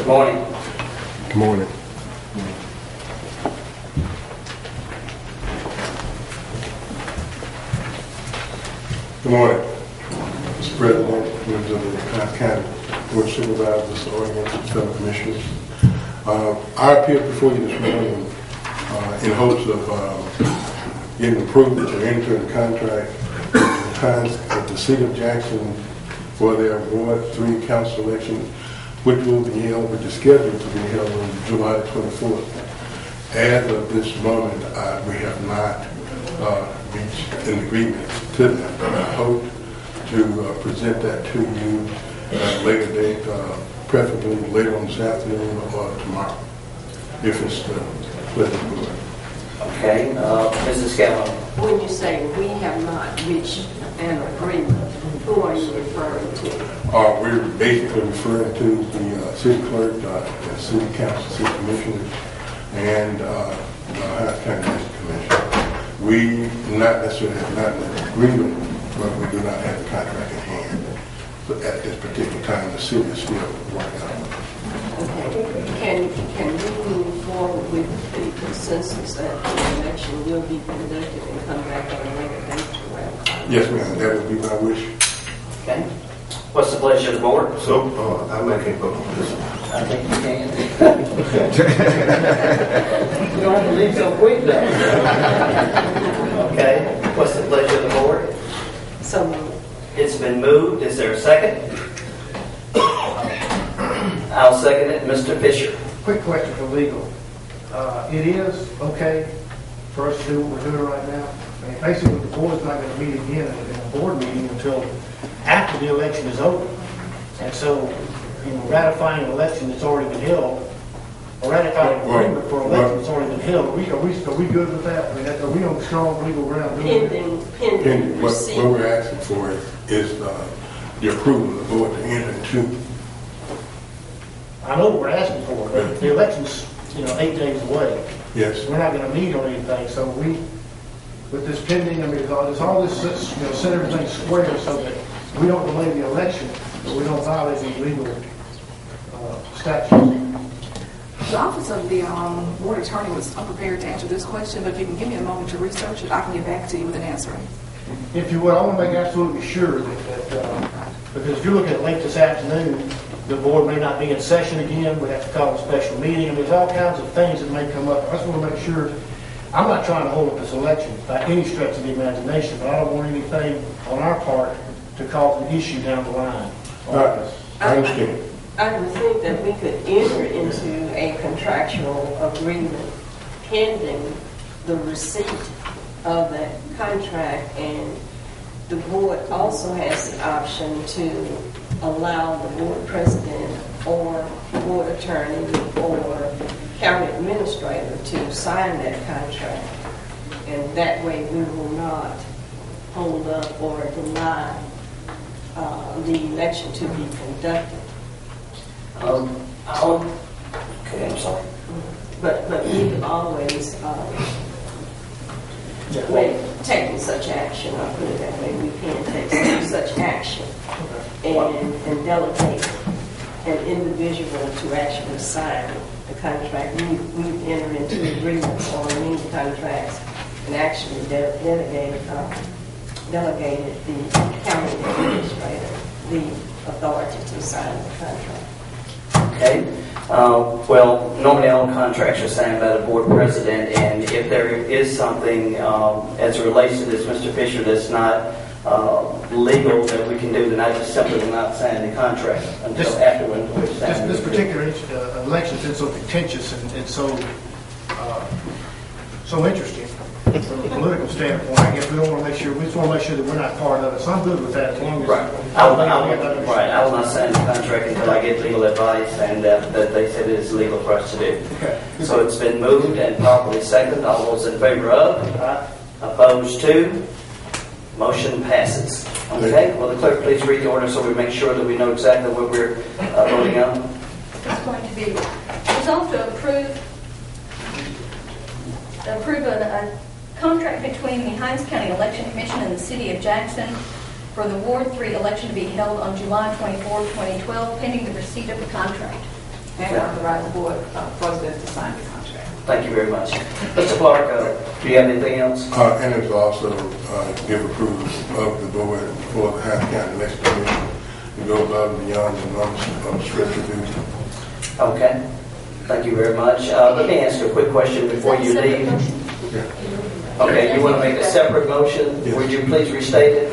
Good morning. Good morning. Good morning, Mr. President, members of the County Board of Supervisors, audience, fellow commissioners. I appear before you this morning in hopes of getting approval to enter the contract with the City of Jackson for their Ward 3 council election, which will be held, which is scheduled to be held on July 24th. As of this moment, we have not reached an agreement to that. But I hope to present that to you at a later date, preferably later on this afternoon or tomorrow, if it's the pleasure of the board. Okay, Mrs. Gallo. When you say we have not reached an agreement, who are you referring to? We're basically referring to the city clerk, the city council, city commissioners, and the Hines County Commission. We not necessarily have not an agreement, but we do not have the contract in hand. But at this particular time, the city is still working on it. Okay. Can we move forward with the consensus that the election will be conducted and come back at a later date to ratify? Yes, ma'am. That would be my wish. Okay. What's the pleasure of the board? So, I make a vote on this. I think you can. You don't have to leave so quick, though. Okay. What's the pleasure of the board? So moved. It's been moved. Is there a second? I'll second it. Mr. Fisher. Quick question for legal. It is okay for us to do what we're doing right now. I mean, basically, the board's not going to meet again in a board meeting until after the election is over. And so, ratifying an election that's already been held, or ratifying an agreement for an election that's already been held, are we good with that? I mean, are we on strong legal ground? Pending receipt. What we're asking for is the approval of the board to enter into. I know what we're asking for, but the election's 8 days away. Yes. We're not going to meet on anything, so with this pending, there's all this, set everything square so that we don't delay the election, but we don't violate any legal statutes. The office of the board attorney was unprepared to answer this question, but if you can give me a moment to research it, I can get back to you with an answer. If you would, I want to make absolutely sure that because if you're looking at late this afternoon, the board may not be in session again. We have to call a special meeting. There's all kinds of things that may come up. I just want to make sure. I'm not trying to hold up this election by any stretch of the imagination, but I don't want anything on our part to cause an issue down the line. I understand. I would think that we could enter into a contractual agreement pending the receipt of that contract, and the board also has the option to allow the board president or board attorney or county administrator to sign that contract, and that way we will not hold up or deny the election to be conducted. Okay, I'm sorry. But we can always taking such action, I'll put it that way, we can take such action and delegate an individual to actually sign the contract. We've entered into agreements on many contracts and actually delegated the county administrator the authority to sign the contract. Okay. Well, normally all contracts are signed by the board president, and if there is something as it relates to this, Mr. Fisher, that's not legal that we can do, then I just simply will not sign the contract until afterward. This particular election has been so contentious and so interesting from a political standpoint. I guess we just want to make sure that we're not part of it. So I'm good with that as long as I will not sign the contract until I get legal advice and that they said it is legal for us to do. Okay. So it's been moved and properly seconded. All those in favor of? Opposed to? Motion passes. Okay. Will the clerk please read the order so we make sure that we know exactly what we're voting on? It's going to be resolved to approve a contract between the Hines County Election Commission and the City of Jackson for the Ward 3 election to be held on July 24, 2012, pending the receipt of the contract. and authorize the board president to sign the contract. Thank you very much. Mr. Clark, do you have anything else? And it was also give approval of the board for the Hines County Election Commission to go above and beyond the norms of stretch of duty. Okay. Thank you very much. Let me ask you a quick question before you leave. Okay, you want to make a separate motion? Yes. Would you please restate it?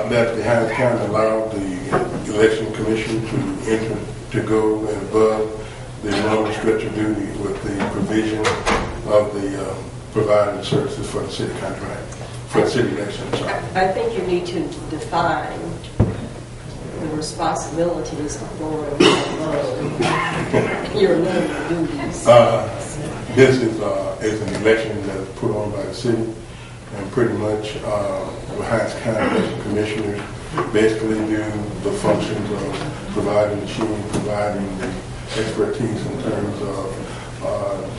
That the Hines County allowed the election commission to go above the normal stretch of duty with the provision of the providing services for the city contract, for the city elections. I think you need to define the responsibilities of going above your normal duties. This is an election that's put on by the city, and pretty much the Hines County election commissioners basically do the functions of providing machines, providing the expertise in terms of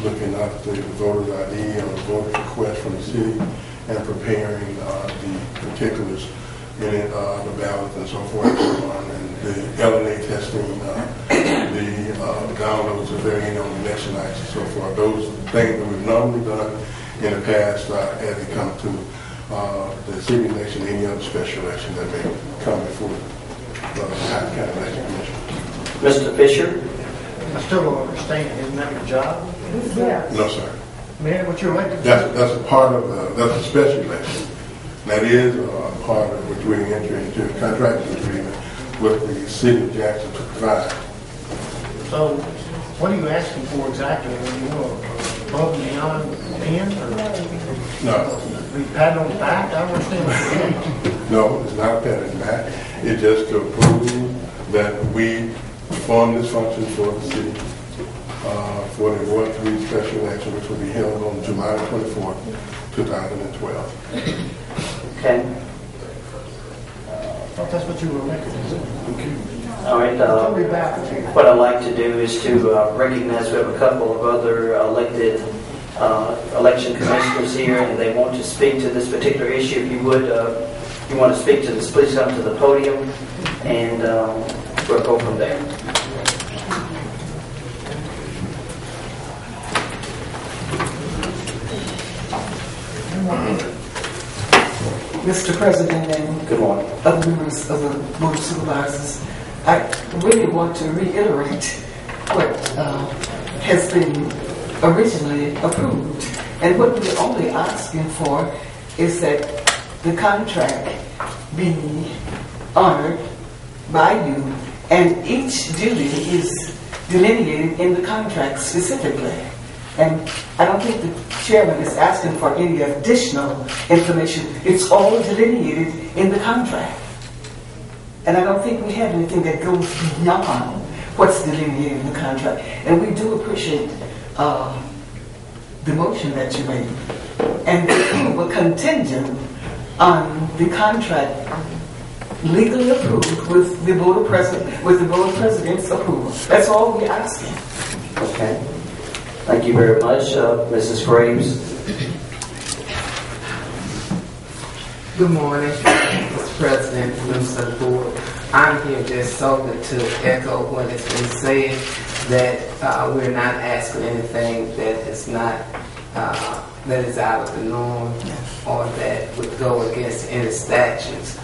looking up the voter's ID or the voter's request from the city and preparing the particulars in it, the ballots and so forth and so on, and the LNA testing, the downloads of very on election nights and so forth. Those things that we've normally done in the past as it comes to the city election, any other special election that may come before the Hines County Election Commission. Mr. Fisher? I still don't understand. Isn't that your job? Yeah. No, sir. Man, what you're elected to? That's a part of that's a special election. That is a part of which we enter into a contractual agreement with the city of Jackson to provide. So, what are you asking for exactly? You want above and beyond pen, or No, be patted on the back? I don't understand what you're doing. no, it's not a pat on the back. It's just to prove that we perform this function for the city for the Ward 3 special election, which will be held on July 24th, 2012. Okay. I thought that's what you were elected to do. All right. Tell me about it. What I'd like to do is to recognize we have a couple of other elected election commissioners here, and they want to speak to this particular issue. If you would, you want to speak to this, please come to the podium, and we'll go from there. Mr. President and Good morning. other members of the Board of Supervisors, I really want to reiterate what has been originally approved. And what we're only asking for is that the contract be honored by you, and each duty is delineated in the contract specifically. And I don't think the chairman is asking for any additional information. It's all delineated in the contract. And I don't think we have anything that goes beyond what's delineated in the contract. And we do appreciate the motion that you made. And we're contingent on the contract legally approved with the Board of President's approval. That's all we're asking. Okay. Thank you very much. Mrs. Graves. Good morning, Mr. President, members of the board. I'm here just solely to echo what has been said, that we're not asking anything that is not that is out of the norm or that would go against any statutes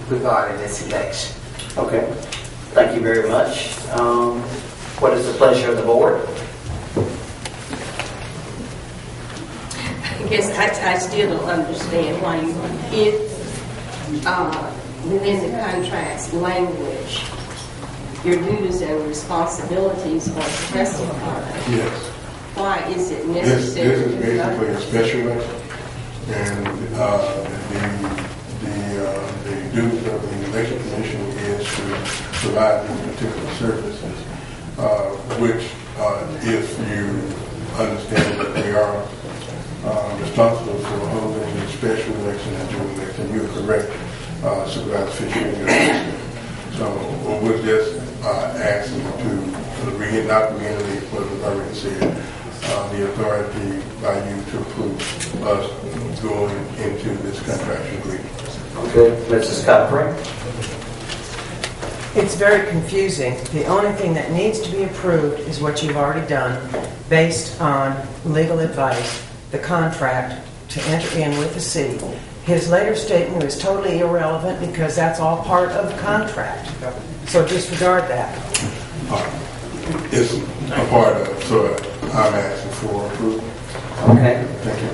regarding this election. Okay. Thank you very much. What is the pleasure of the board? I guess I still don't understand why you, within the contract's language, your duties and responsibilities are specified. Yes. Why is it This necessary? is basically a special election, and the duties of the election commission is to provide these particular services, which if you understand that they are responsible for holding a special election and doing that, and you're correct, Supervisor Fisher, in your statement. So we're just asking to not reiterate what was already said, the authority by you to approve us going into this contractual agreement. Okay. Mrs. Cochran. It's very confusing. The only thing that needs to be approved is what you've already done based on legal advice, the contract to enter in with the city. His later statement was totally irrelevant because that's all part of the contract. So disregard that. It's a part of, so I'm asking for approval. Okay. Thank you.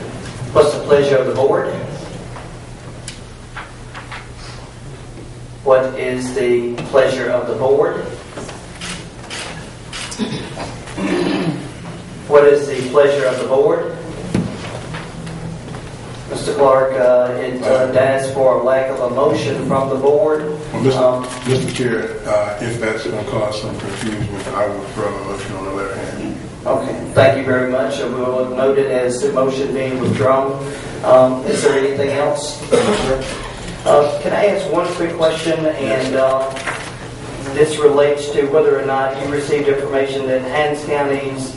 What's the pleasure of the board? What is the pleasure of the board? What is the pleasure of the board? Mr. Clark, it dies for a lack of a motion from the board. Well, Mr. Chair, if that's going to cause some confusion, I will throw a motion on the left hand. Okay, thank you very much. We will note it as the motion being withdrawn. Is there anything else? Can I ask one quick question? And this relates to whether or not you received information that Hinds County's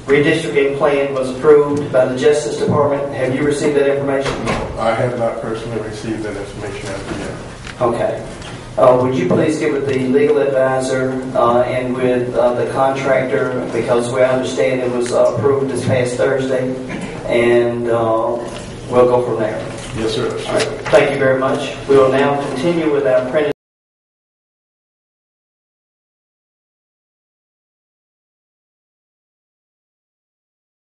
redistricting plan was approved by the Justice Department. Have you received that information? I have not personally received that information as of yet. Okay. Would you please get with the legal advisor and with the contractor, because we understand it was approved this past Thursday, and we'll go from there. Yes, sir. All right. Thank you very much. We will now continue with our printed